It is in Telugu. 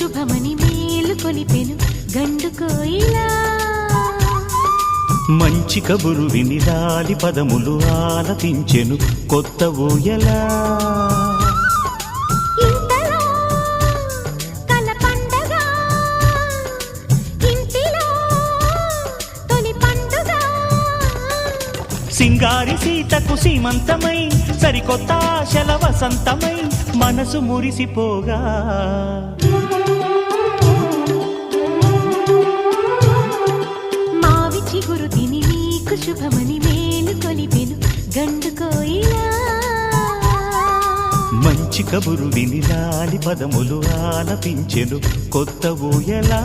శుభమని మేలు కొలిపెను గండు కోయిలా. మంచి కబురు విని లాలి పదములు ఆలపించెను కొత్త ఊయలా. ఇంతలో కల పండగ, ఇంటిలో తొలి పండుగ. సింగారి సీతకు సీమంతమై సరికొత్త ఆశల వసంతమై మనసు మురిసిపోగా. మావి చిగురు తిని నీకు శుభమని మేలు కొలిపెను గండు కోయిలా. మంచి కబురు విని లాలి పదములు ఆలపించెను కొత్త ఊయలా.